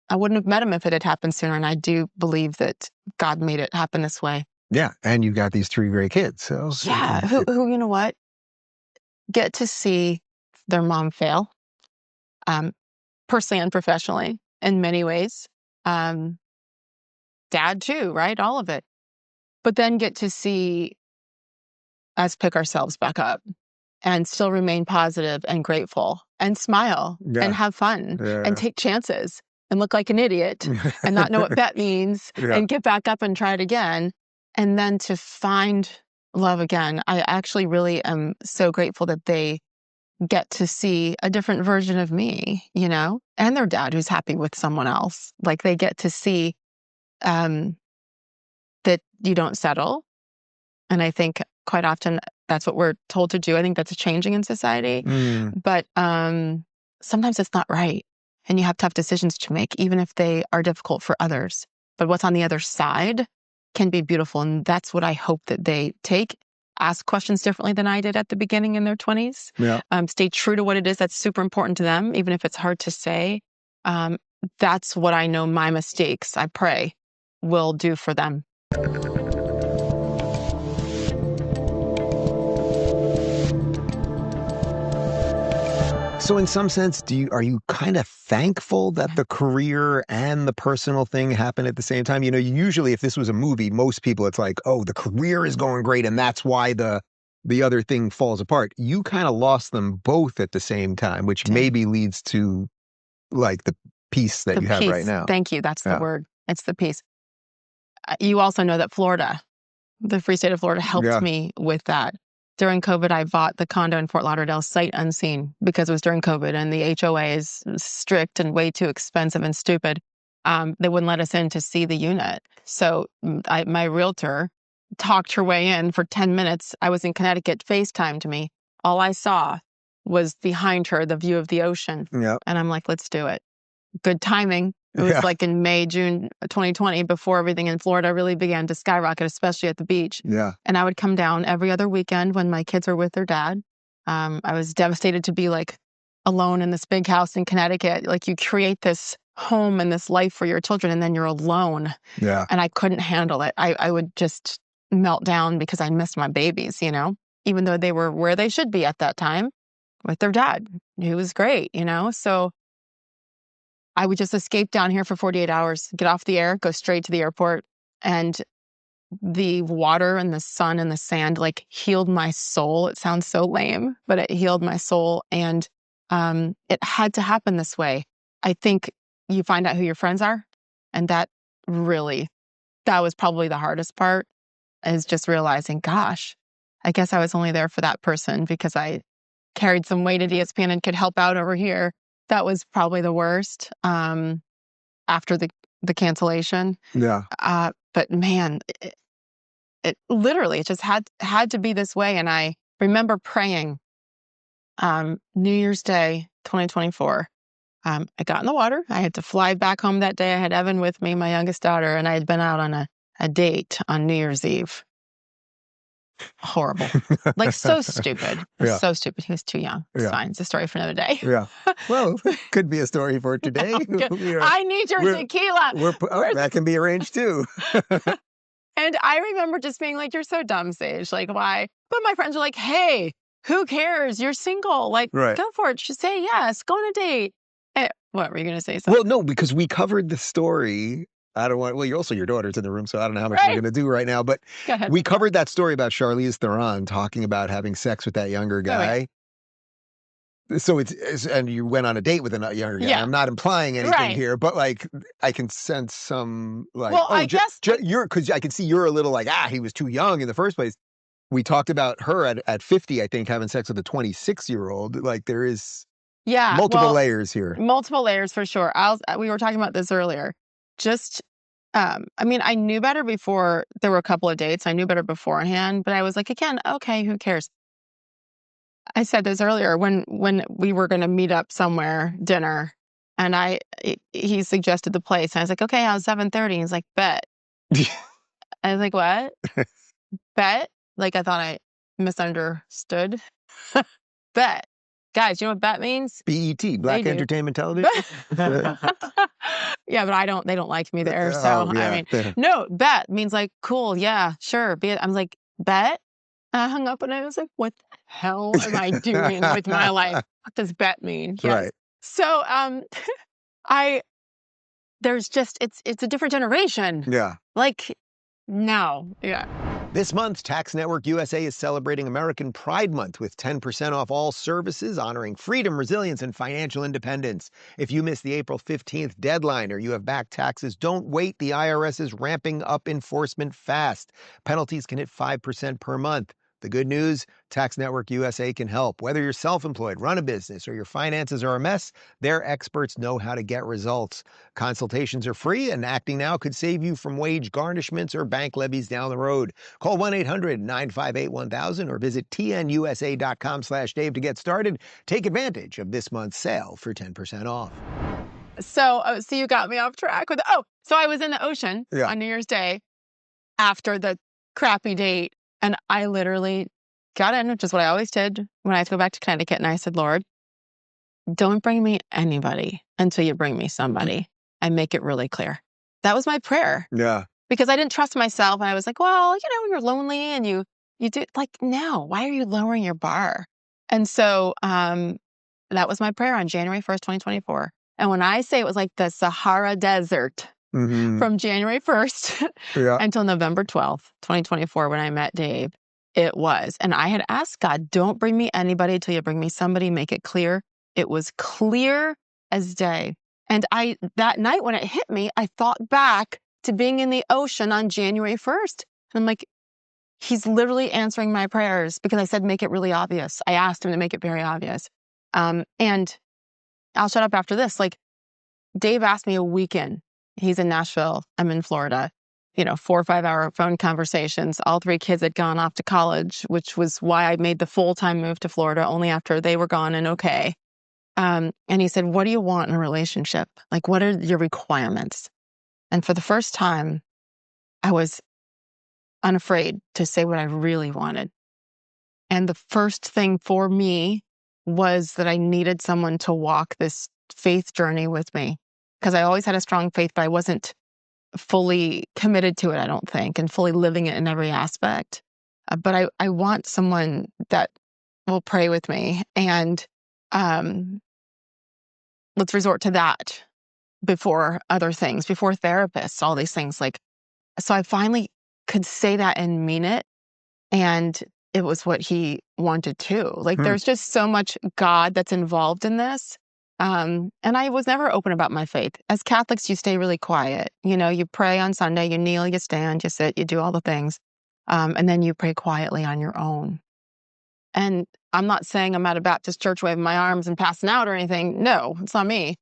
I wouldn't have met him if it had happened sooner. And I do believe that God made it happen this way. Yeah. And you've got these 3 great kids. So Yeah. Who, you know what? Get to see their mom fail, personally and professionally in many ways. Dad too, right? All of it. But then get to see us pick ourselves back up and still remain positive and grateful and smile and have fun and take chances and look like an idiot and not know what bet means and get back up and try it again. And then to find love again. I actually really am so grateful that they get to see a different version of me, you know, and their dad who's happy with someone else. Like they get to see that you don't settle. And I think quite often that's what we're told to do. I think that's changing in society. But sometimes it's not right. And you have tough decisions to make, even if they are difficult for others. But what's on the other side can be beautiful. And that's what I hope that they take. Ask questions differently than I did at the beginning in their 20s. Stay true to what it is that's super important to them, even if it's hard to say. That's what I know my mistakes, I pray, will do for them. So in some sense, are you kind of thankful that the career and the personal thing happen at the same time? You know, usually if this was a movie, most people, it's like, oh, the career is going great and that's why the other thing falls apart. You kind of lost them both at the same time, which maybe leads to like the peace that you have right now. Thank you. That's the word. It's the peace. You also know that Florida, the free state of Florida, helped me with that. During COVID, I bought the condo in Fort Lauderdale sight unseen because it was during COVID and the HOA is strict and way too expensive and stupid. They wouldn't let us in to see the unit. So my realtor talked her way in for 10 minutes. I was in Connecticut, FaceTimed me. All I saw was behind her, the view of the ocean. And I'm like, let's do it. Good timing. It was like in May, June 2020, before everything in Florida really began to skyrocket, especially at the beach. And I would come down every other weekend when my kids were with their dad. I was devastated to be like alone in this big house in Connecticut. Like you create this home and this life for your children and then you're alone. And I couldn't handle it. I would just melt down because I missed my babies, you know, even though they were where they should be at that time with their dad, who was great, you know. So I would just escape down here for 48 hours, get off the air, go straight to the airport. And the water and the sun and the sand like healed my soul. It sounds so lame, but it healed my soul. And it had to happen this way. I think you find out who your friends are. And that was probably the hardest part, is just realizing, gosh, I guess I was only there for that person because I carried some weight at ESPN and could help out over here. That was probably the worst after the cancellation. But man, it literally just had to be this way. And I remember praying New Year's Day, 2024. I got in the water. I had to fly back home that day. I had Evan with me, my youngest daughter, and I had been out on a date on New Year's Eve. Horrible. Like so stupid. So stupid. He was too young. It's fine. It's a story for another day. Well, could be a story for today. I need your tequila. That can be arranged too. And I remember just being like, you're so dumb, Sage. Like, why? But my friends are like, hey, who cares? You're single. Like, go for it. Just say yes. Go on a date. What were you going to say? Something? Well, no, because we covered the story. I don't want, well, your daughter's in the room, so I don't know how much we're going to do right now, but we covered that story about Charlize Theron talking about having sex with that younger guy. So and you went on a date with a younger guy. I'm not implying anything here, but like, I can sense some like, I guess because I can see you're a little like, he was too young in the first place. We talked about her at 50, I think, having sex with a 26-year-old. Like there is multiple layers here. Multiple layers for sure. We were talking about this earlier. Just, I mean, I knew better before there were a couple of dates. I knew better beforehand, but I was like, again, okay, who cares? I said this earlier when we were going to meet up somewhere, dinner, and he suggested the place. And I was like, okay, I was 7:30. He's like, bet. I was like, what? Bet? Like, I thought I misunderstood. Bet. Guys, you know what bet means? BET, Black Entertainment Television. Yeah, but they don't like me there. So, Oh, I yeah. mean, no, bet means like, cool, yeah, sure. I'm like, bet? I hung up and I was like, what the hell am I doing with my life? What does bet mean? Yes. Right. So, I, there's just, it's a different generation. Yeah. Like, no. Yeah. This month, Tax Network USA is celebrating American Pride Month with 10% off all services honoring freedom, resilience, and financial independence. If you missed the April 15th deadline or you have back taxes, don't wait. The IRS is ramping up enforcement fast. Penalties can hit 5% per month. The good news, Tax Network USA can help. Whether you're self-employed, run a business, or your finances are a mess, their experts know how to get results. Consultations are free, and acting now could save you from wage garnishments or bank levies down the road. Call 1-800-958-1000 or visit tnusa.com/Dave to get started. Take advantage of this month's sale for 10% off. So you got me off track with, so I was in the ocean Yeah. on New Year's Day after the crappy date. And I literally got in, which is what I always did when I had to go back to Connecticut. And I said, Lord, don't bring me anybody until you bring me somebody and make it really clear. That was my prayer Yeah. because I didn't trust myself. And I was like, well, when you're lonely and you do like, no, why are you lowering your bar? And so that was my prayer on January 1st, 2024. And when I say it was like the Sahara Desert from January 1st Yeah. until November 12th, 2024, when I met Dave, it was. And I had asked God, don't bring me anybody till you bring me somebody, make it clear. It was clear as day. And that night when it hit me, I thought back to being in the ocean on January 1st. And I'm like, he's literally answering my prayers because I said, make it really obvious. I asked him to make it very obvious. And I'll shut up after this. Like, Dave asked me a weekend. He's in Nashville. I'm in Florida. 4 or 5 hour phone conversations. All 3 kids had gone off to college, which was why I made the full-time move to Florida only after they were gone and okay. And he said, what do you want in a relationship? Like, what are your requirements? And for the first time, I was unafraid to say what I really wanted. And the first thing for me was that I needed someone to walk this faith journey with me. Because I always had a strong faith, but I wasn't fully committed to it, I don't think, and fully living it in every aspect. But I want someone that will pray with me. And let's resort to that before other things, before therapists, all these things. So I finally could say that and mean it. And it was what he wanted too. Like, there's just so much God that's involved in this. And I was never open about my faith. As Catholics, you stay really quiet. You pray on Sunday, you kneel, you stand, you sit, you do all the things. And then you pray quietly on your own. And I'm not saying I'm at a Baptist church waving my arms and passing out or anything. No, it's not me.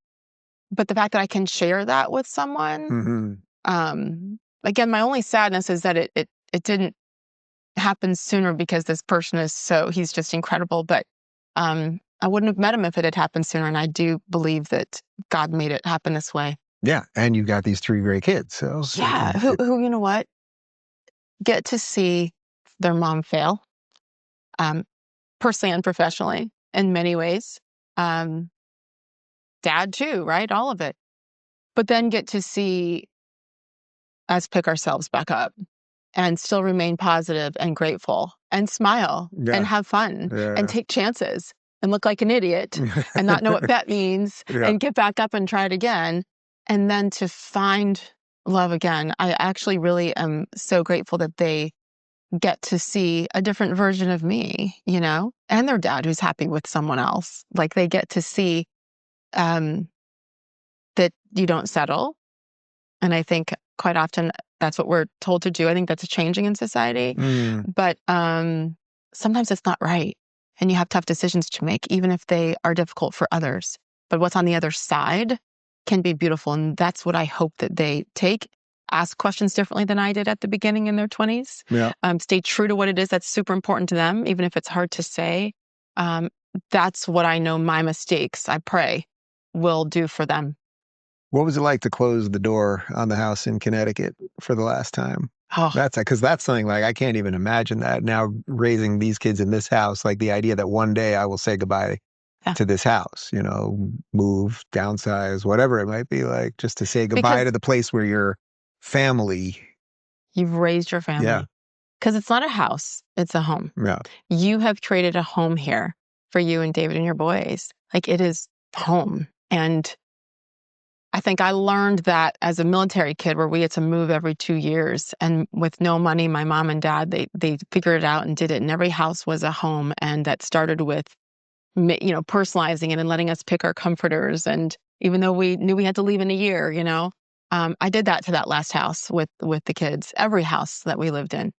But the fact that I can share that with someone, again, my only sadness is that it didn't happen sooner because this person he's just incredible. But I wouldn't have met him if it had happened sooner. And I do believe that God made it happen this way. Yeah. And you got these 3 great kids. So Yeah. Who, you know what? Get to see their mom fail, personally and professionally in many ways. Dad too, right? All of it. But then get to see us pick ourselves back up and still remain positive and grateful and smile and have fun and take chances and look like an idiot and not know what bet means and get back up and try it again. And then to find love again. I actually really am so grateful that they get to see a different version of me, and their dad who's happy with someone else. Like, they get to see that you don't settle. And I think quite often that's what we're told to do. I think that's changing in society. But sometimes it's not right. And you have tough decisions to make, even if they are difficult for others. But what's on the other side can be beautiful. And that's what I hope that they take. Ask questions differently than I did at the beginning in their 20s. Yeah. Stay true to what it is that's super important to them, even if it's hard to say. That's what I know my mistakes, I pray, will do for them. What was it like to close the door on the house in Connecticut for the last time? Oh, Because that's something like I can't even imagine that now, raising these kids in this house, like the idea that one day I will say goodbye to this house, move, downsize, whatever it might be, like, just to say goodbye to the place where your family. You've raised your family. Yeah. Because it's not a house, it's a home. Yeah. You have created a home here for you and David and your boys. Like, it is home. And I think I learned that as a military kid, where we had to move every 2 years, and with no money, my mom and dad, they figured it out and did it. And every house was a home. And that started with, personalizing it and letting us pick our comforters. And even though we knew we had to leave in a year, I did that to that last house with the kids, every house that we lived in.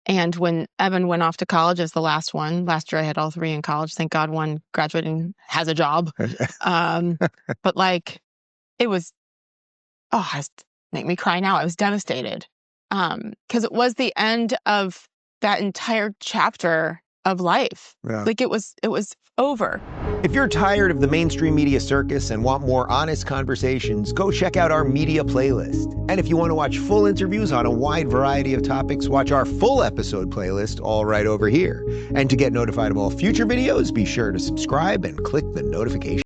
And when Evan went off to college as the last one, last year I had all three in college. Thank God one graduating has a job. But like, it was, make me cry now. I was devastated. Because it was the end of that entire chapter of life. Yeah. Like, it was over. If you're tired of the mainstream media circus and want more honest conversations, go check out our media playlist. And if you want to watch full interviews on a wide variety of topics, watch our full episode playlist, all right over here. And to get notified of all future videos, be sure to subscribe and click the notification.